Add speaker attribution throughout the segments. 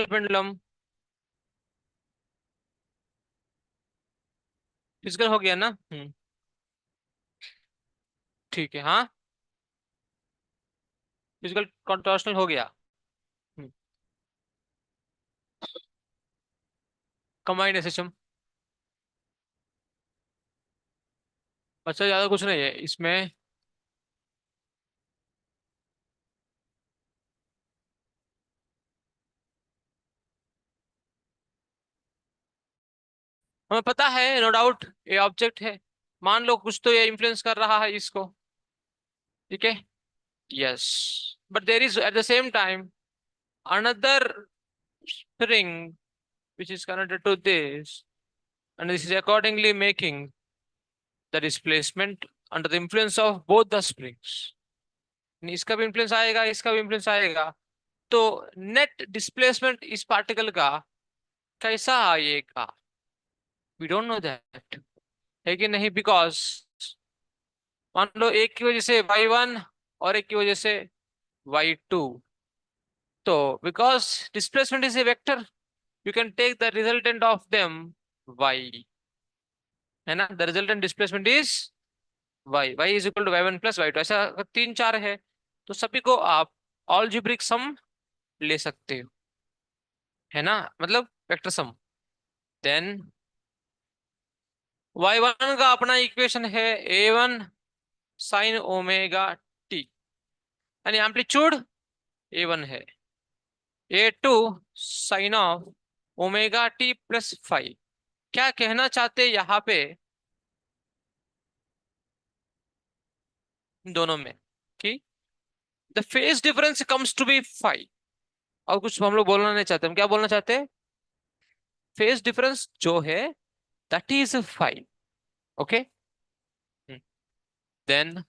Speaker 1: Pendulum, physical हो गया ना। ठीक है, हाँ। फिजिकल कंट्रास्टल हो गया। Combined SHM. अच्छा, ज्यादा कुछ नहीं है इसमें। हमें पता है, नो डाउट, ये ऑब्जेक्ट है। मान लो कुछ तो ये इन्फ्लुएंस कर रहा है इसको। ठीक है। Yes. But there is at the same time another spring which is connected to this, and this is accordingly making the displacement under the influence of both the springs। इसका भी इंफ्लुएंस आएगा, इसका भी इंफ्लुएंस आएगा। तो net displacement इस particle का कैसा आएगा? वी डोंट नो दैट, है कि नहीं? बिकॉज मान लो एक की वजह से y1 और एक की वजह से y2, तो because displacement is a vector, you can take the resultant of them y, है ना। The resultant displacement is y is equal to y1 plus y2। ऐसा अगर तीन चार है तो सभी को आप ऑलजेब्रिक सम ले सकते हो, है ना, मतलब वेक्टर सम। देन y1 का अपना इक्वेशन है a1 साइन ओमेगा टी, यानी एम्पलीट्यूड a1 है, a2 sine of omega t plus 5। क्या कहना चाहते यहाँ पे दोनों में कि the phase difference comes to be 5। और कुछ हम लोग बोलना नहीं चाहते, हम क्या बोलना चाहते हैं? फेज डिफरेंस जो है दैट इज 5। ओके। देन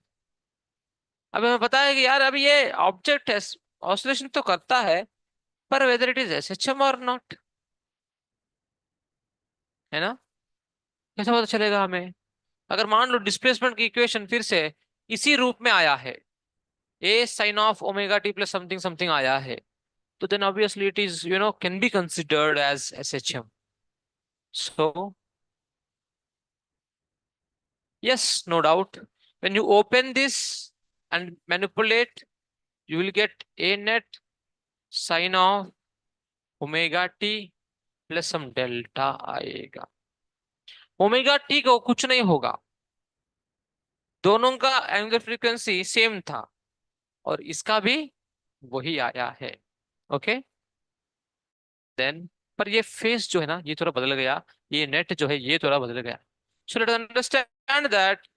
Speaker 1: अब हमें पता है कि यार अभी ये ऑब्जेक्ट है, ऑसिलेशन तो करता है, पर वेदर इट इज एसएचएम और नॉट, है ना। कैसे पता चलेगा हमें? अगर मान लो डिस्प्लेसमेंट की इक्वेशन फिर से इसी रूप में आया है, a sine of omega t plus something something आया है, तो then obviously it is can be considered as SHM. So yes, no doubt, when you open this and manipulate, you will get a net sin of omega t plus some delta आएगा। Omega t को कुछ नहीं होगा, दोनों का angular frequency same था, और इसका भी वही आया है। ओके। देन पर ये फेस जो है ना, ये थोड़ा बदल गया, ये नेट जो है ये थोड़ा बदल गया। So let understand that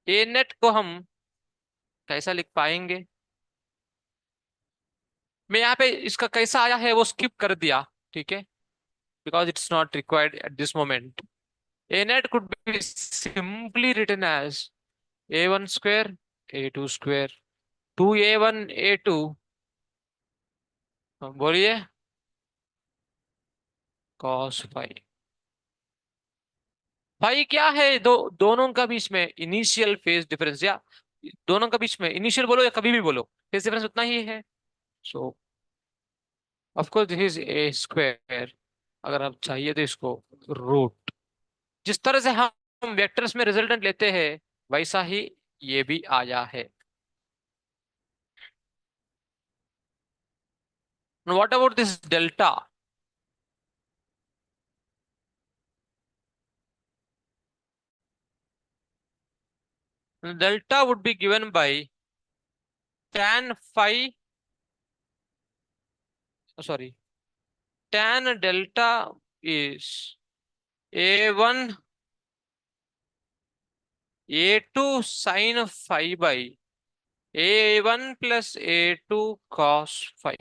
Speaker 1: A net को हम कैसा लिख पाएंगे। मैं यहाँ पे इसका कैसा आया है वो स्किप कर दिया, ठीक है, because it's not required at this moment. A net could be simply written as a1 square a2 square 2a1 a2। बोलिए, cos फाई। फाई क्या है? दोनों का बीच में इनिशियल फेज डिफरेंस, या दोनों का बीच में इनिशियल बोलो या कभी भी बोलो, फेज डिफरेंस उतना ही है। सो of course this is a square. अगर आप चाहिए तो इसको रूट, जिस तरह से हम वेक्टर्स में रिजल्टेंट लेते हैं वैसा ही ये भी आया है। What about this delta? Delta would be given by tan phi, sorry, tan delta is a1 a2 sin phi by a1 plus a2 cos phi।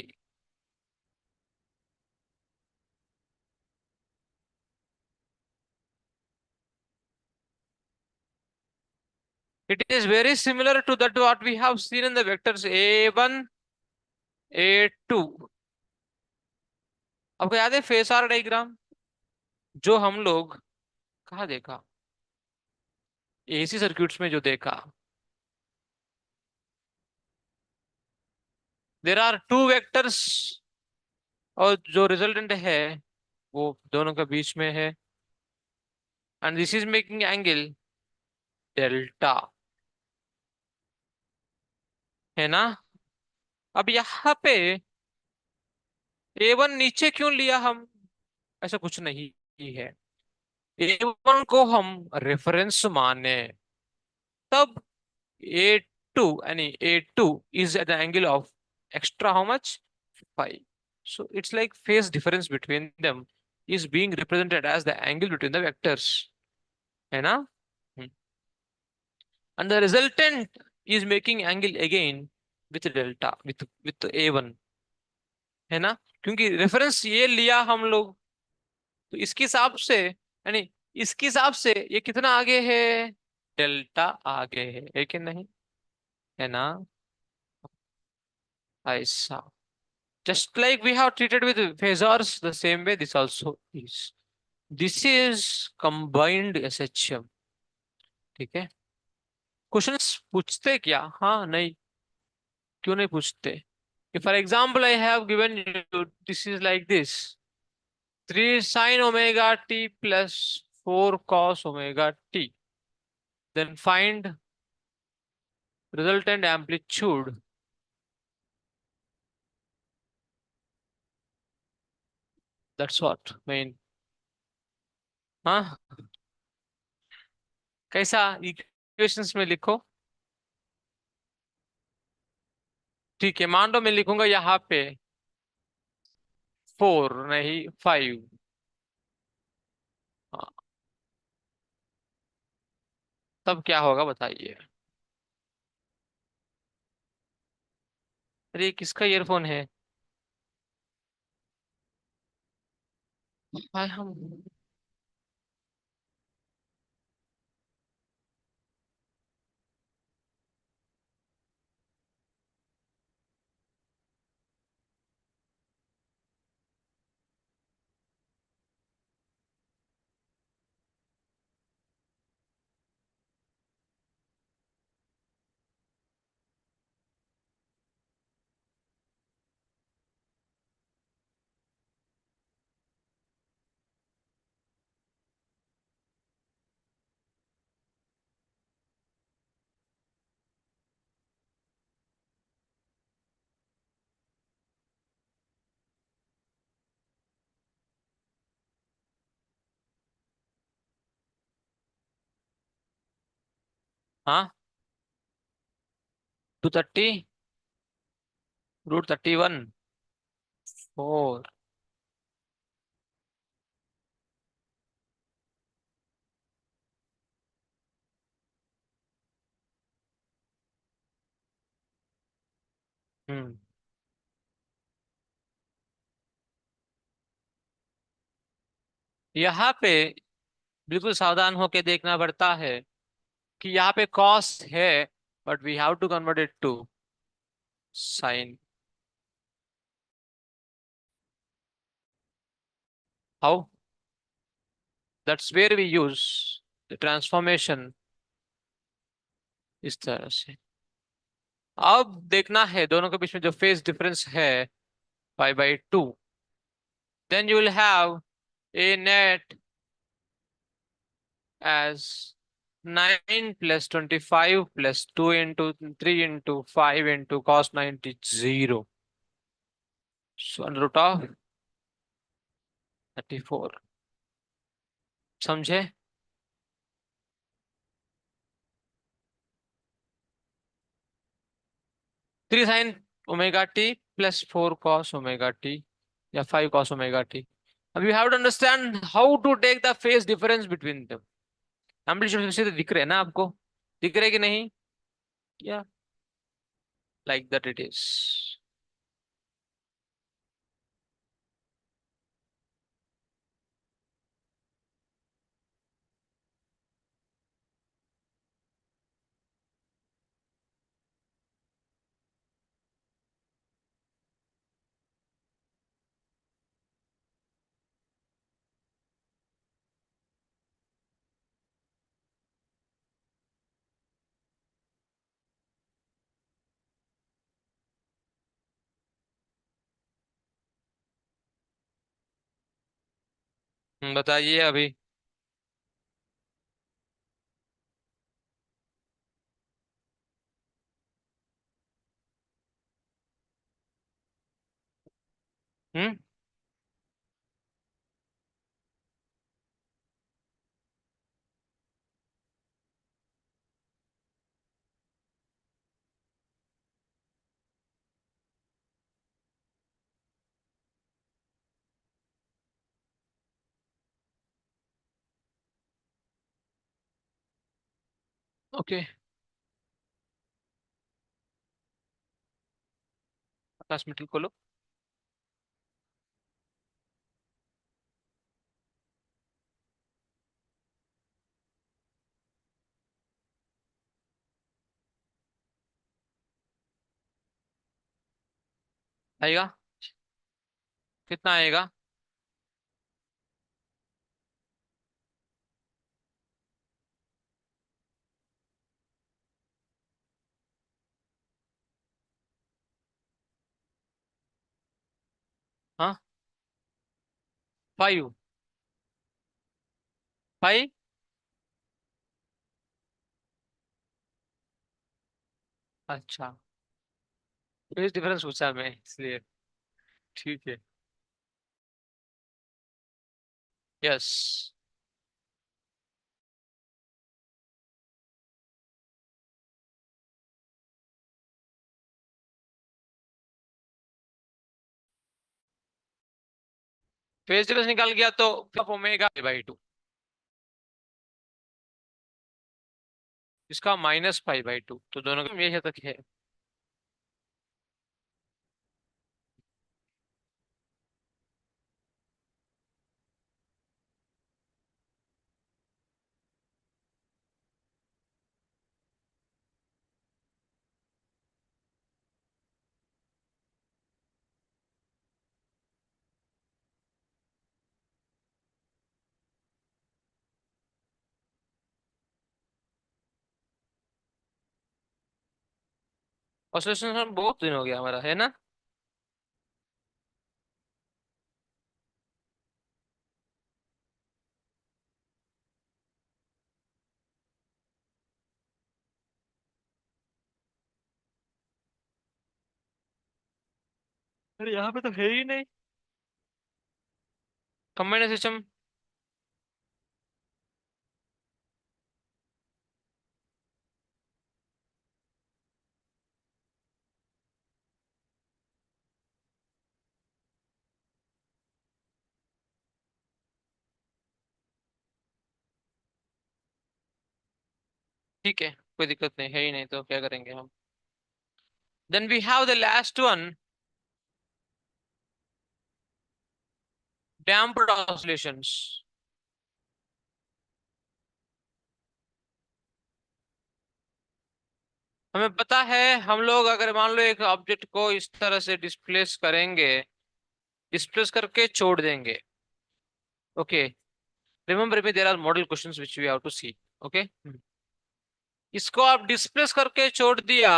Speaker 1: It is very similar to that what we have seen in the vectors a1 a2। आपको याद है phasor diagram जो हम लोग कहाँ देखा? AC circuits में जो देखा। देर आर टू वेक्टर्स और जो रिजल्टेंट है वो दोनों के बीच में है, and this is making angle delta, है ना। अब यहाँ पे A1 नीचे क्यों लिया हम? ऐसा कुछ नहीं है। A1 को हम रेफरेंस माने, तब A2 यानी A2 is at the angle of extra how much? 5. So it's like phase difference between them is being represented as the angle between the vectors, है ना। And the resultant is making angle again with delta with A1, है ना। क्योंकि reference ये लिया हम लोग, तो इसके हिसाब से यानी इसके हिसाब से ये कितना आगे है? डेल्टा आगे है कि नहीं, है ना। ऐसा, just like we have treated with phasors, the same way this also is. This is combined SHM, ठीक है। क्वेश्चंस पूछते क्या? हाँ, नहीं, क्यों नहीं पूछते? If for example I have given you, this is like this: 3 sin omega t plus 4 cos omega t, then find resultant amplitude. That's what mean, हाँ। कैसा इक्वेशंस में लिखो। ठीक है, मान लो मैं लिखूंगा यहाँ पे 4 नहीं 5। हाँ, तब क्या होगा बताइए। अरे किसका ईयरफोन है? हाय हम। हाँ, 230 √31 4। हम्म। यहाँ पे बिल्कुल सावधान होके देखना पड़ता है कि यहाँ पे कॉस्ट है, but we have to convert it to sine. How? That's where we use the transformation, इस तरह से। अब देखना है दोनों के बीच में जो फेज डिफरेंस है, π/2, then you will have a net as 9 plus 25 plus 2 into 3 into 5 into cos 90 0. So under root of 34, समझे? 3 sin omega t plus 4 cos omega t या 5 cos omega t. अब you have to understand how to take the phase difference between them. Amplitude से तो दिख रहे हैं ना आपको? दिख रहे कि नहीं? या लाइक दैट इट इज। बताइए अभी। हम्म। ओके। क्लास मीटिंग खोलो। आएगा। कितना आएगा? हाँ। 5। 5। अच्छा। फेज डिफरेंस पूछा मैं इसलिए। ठीक है। यस। फेज डिफरेंस निकाल गया तो ओमेगा बाई 2। इसका -5/2, तो दोनों का ये तक है। ऑसिलेशन बहुत दिन हो गया हमारा, है ना? अरे यहाँ पे तो है ही नहीं। Combined system. ठीक है, कोई दिक्कत नहीं है ही नहीं, तो क्या करेंगे हम? Then we have the last one, damped oscillations. हमें पता है, हम लोग अगर मान लो एक ऑब्जेक्ट को इस तरह से डिस्प्लेस करेंगे, डिस्प्लेस करके छोड़ देंगे। Okay. Remember me, there are model questions which we have to see. Okay. इसको आप डिस्प्लेस करके छोड़ दिया,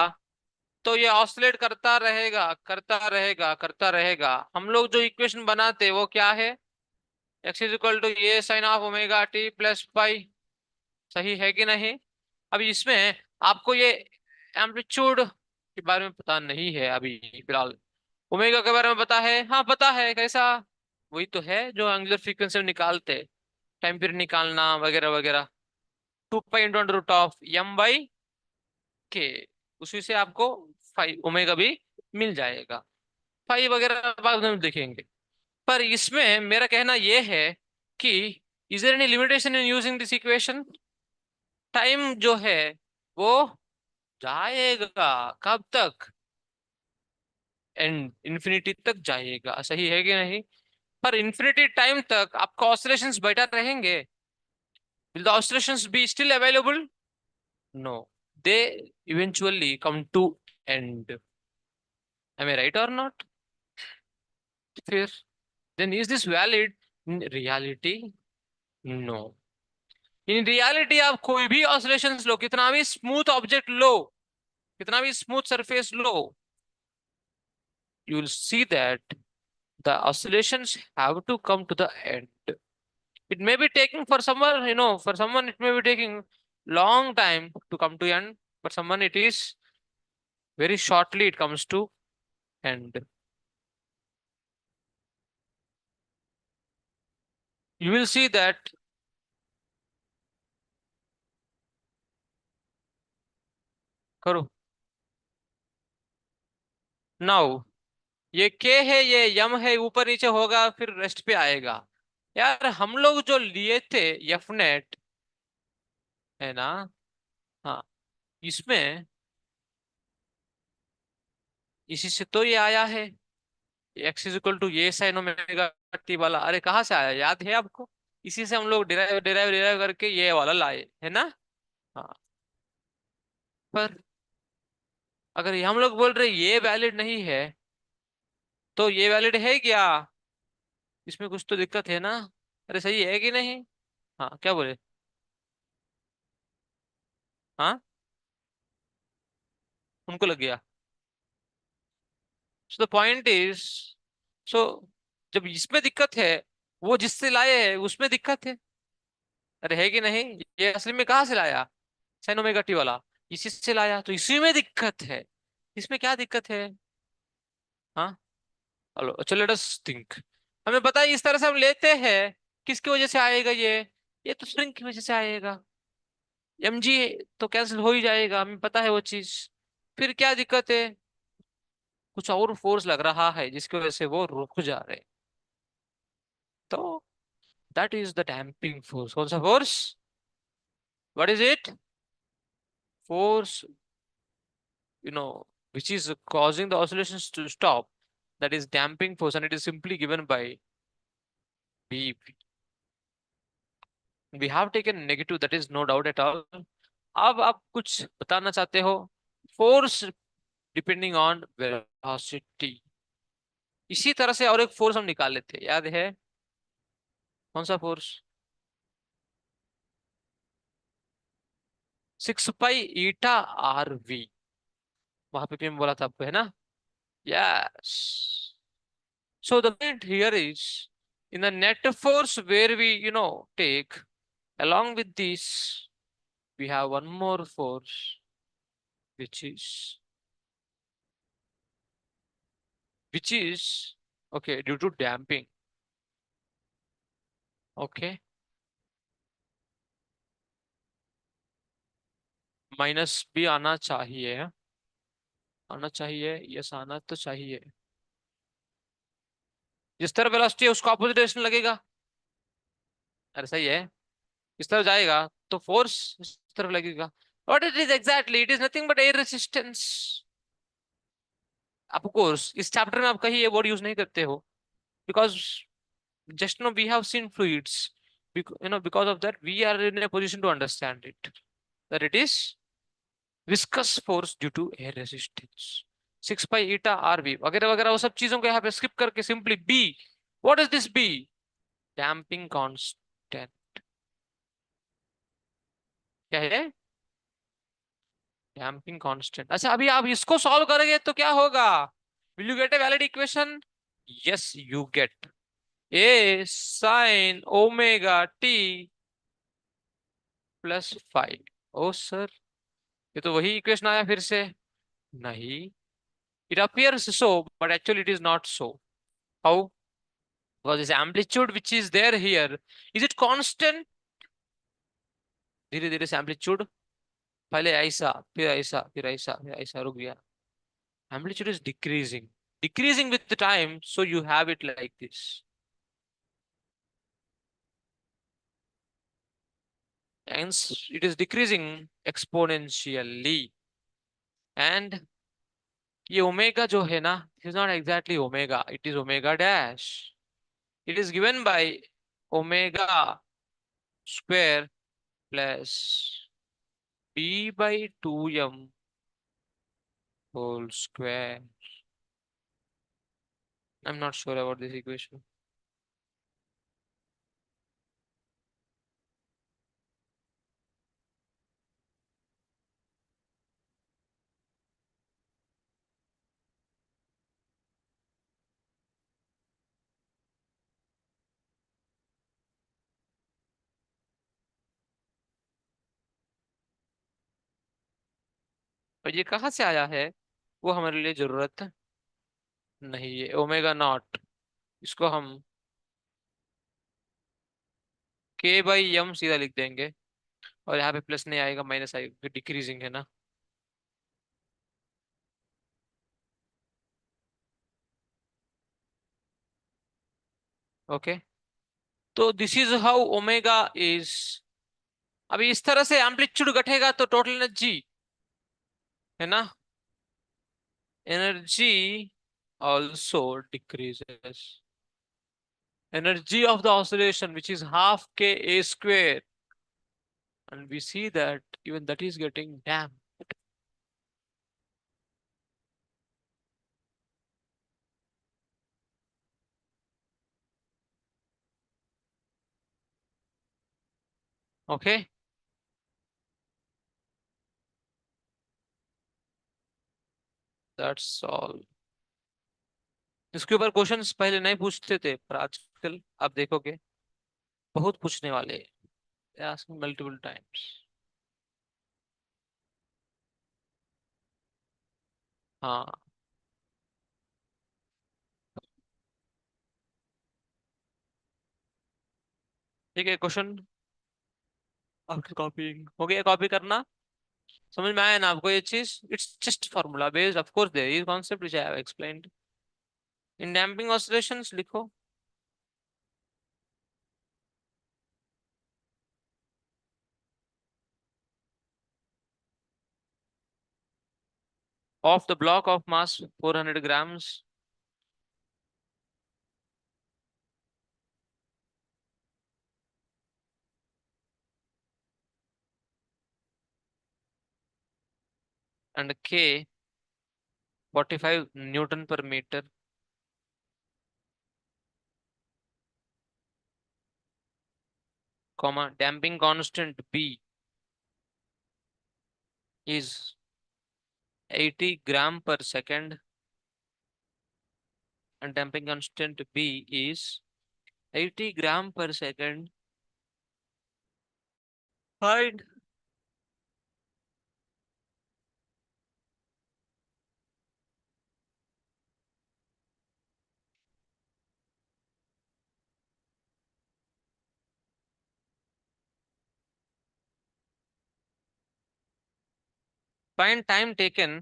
Speaker 1: तो ये ऑसिलेट करता रहेगा, करता रहेगा, करता रहेगा। हम लोग जो इक्वेशन बनाते वो क्या है? X is equal to a sine of omega t plus pi. सही है कि नहीं? अब इसमें आपको ये एम्पलीट्यूड के बारे में पता नहीं है अभी फिलहाल। ओमेगा के बारे में पता है, हाँ पता है। कैसा? वही तो है जो एंगुलर फ्रीक्वेंसी में निकालते, टाइम पीरियड निकालना वगैरह वगैरह। 2 pi into under root of m by k. उसी से आपको 5 ओमेगा भी मिल जाएगा। 5 वगैरह बाद में देखेंगे। पर इसमें मेरा कहना यह है कि is there any limitation in using this equation? Time जो है वो जाएगा कब तक? एंड इंफिनिटी तक जाएगा, सही है कि नहीं? पर इंफिनिटी टाइम तक आपको ऑसिलेशंस बेटर रहेंगे। Will the oscillations be still available? No, they eventually come to end. Am I right और नॉट? फिर then is this valid in reality? No. In reality आप कोई भी ऑसिलेशंस लो, कितना भी स्मूथ ऑब्जेक्ट लो, कितना भी smooth surface low, you will see that the oscillations have to come to the end. It may be taking for someone, for someone it may be taking long time to come to end, but someone it is very shortly it comes to end. You will see that. करो now. ये के है, ये यम है, ऊपर नीचे होगा फिर रेस्ट पे आएगा। यार हम लोग जो लिए थे एफ नेट, है ना? हाँ, इसमें इसी से तो ये आया है, एक्स इज इक्वल टू ये साइन ओमेगा टी वाला। अरे कहाँ से आया, याद है आपको? इसी से हम लोग डिराइव डिराइव डिराइव करके ये वाला लाए, है ना? हाँ। पर अगर ये हम लोग बोल रहे ये वैलिड नहीं है, तो ये वैलिड है क्या? इसमें कुछ तो दिक्कत है ना? अरे सही है कि नहीं? हाँ, क्या बोले? हाँ, उनको लग गया। सो द पॉइंट इज, सो जब इसमें दिक्कत है, वो जिससे लाए है उसमें दिक्कत है। अरे है कि नहीं? ये असली में कहाँ से लाया? साइन ओमेगा टी वाला इसी से लाया, तो इसी में दिक्कत है। इसमें क्या दिक्कत है? हाँ। चलो चलो, लेट अस थिंक। हमें पता है इस तरह से हम लेते हैं, किसकी वजह से आएगा ये तो स्प्रिंग की वजह से आएगा। mg तो कैंसिल हो ही जाएगा, हमें पता है वो चीज। फिर क्या दिक्कत है? कुछ और फोर्स लग रहा है जिसकी वजह से वो रुक जा रहे हैं। तो that is the damping force. कौन सा force? What is it? Force, you know which is causing the oscillations to stop, that is damping force, and it is simply given by b. We have taken negative, that is no doubt at all. अब आप कुछ बताना चाहते हो? Force depending on velocity. इसी तरह से और एक फोर्स हम निकाल लेते हैं, याद है? कौन सा force? 6 pi eta r v. वहां पे भी मैं बोला था आपको, है ना? Yes. So the point here is, in the net force where we, take, along with this, we have one more force, which is, which is, okay, due to damping. Okay, minus भी आना चाहिए, आना चाहिए, yes आना तो चाहिए। जिस तरह वेलोसिटी है उसको अपोजिट डायरेक्शन लगेगा। अरे सही है, इस तरफ जाएगा तो फोर्स इस तरफ लगेगा। What it is exactly? It is nothing but air resistance. Of course इस चैप्टर में आप कहीं ये वर्ड यूज नहीं करते हो, because just now we have seen fluids. Because of that we are in a position to understand it, that it is viscous force due to air resistance। 6 pi eta r v वगैरह वगैरह वो सब चीजों को यहाँ पे skip करके simply b. What is this b? Damping constant. क्या है? Damping constant. अच्छा, अभी आप इसको सॉल्व करोगे तो क्या होगा? Will you get a valid equation? Yes you get a sine omega t +5। ओ सर, ये तो वही इक्वेशन आया फिर से। नहीं, it appears so but actually it is not so। how? Because this amplitude which is there here, is it constant? धीरे धीरे से एम्पलीट्यूड, पहले ऐसा फिर ऐसा फिर ऐसा फिर ऐसा रुक गया। Amplitude is decreasing, decreasing with the time, so you have it like this। Hence it is decreasing exponentially। and ये ओमेगा जो है ना, it is not exactly omega, it is omega dash। it is given by omega square plus b by 2m whole square। I'm not sure about this equation। और ये कहाँ से आया है, वो हमारे लिए जरूरत नहीं है। ओमेगा नॉट, इसको हम के बाई एम सीधा लिख देंगे। और यहाँ पे प्लस नहीं आएगा, माइनस आएगा, डिक्रीजिंग है ना। ओके, तो this is how omega is. अभी इस तरह से एम्पलीट्यूड घटेगा तो टोटल एनर्जी, है ना, energy also decreases. Energy of the oscillation, which is half k a square, and we see that even that is getting damped. Okay, that's all. इसके ऊपर क्वेश्चंस पहले नहीं पूछते थे, पर आजकल आप देखोगे बहुत पूछने वाले हैं, मल्टीपल टाइम्स। हाँ, ठीक है, क्वेश्चन आपकी कॉपी हो गया, कॉपी करना। समझ में आया ना आपको ये चीज? It's just formula based, of course there is concept which I have explained. In damping oscillations लिखो, of the block of mass 400 grams and k 45 Newton per meter, comma, damping constant B is 80 gram per second, and damping constant B is 80 gram per second. Find find time taken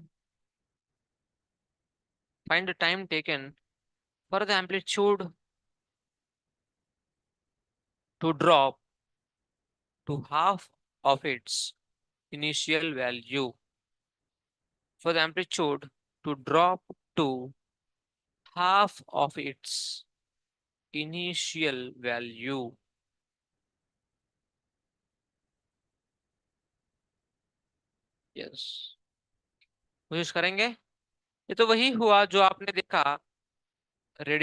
Speaker 1: find the time taken for the amplitude to drop to half of its initial value. For the amplitude to drop to half of its initial value. Yes, कोशिश करेंगे। ये तो वही हुआ जो आपने देखा, radio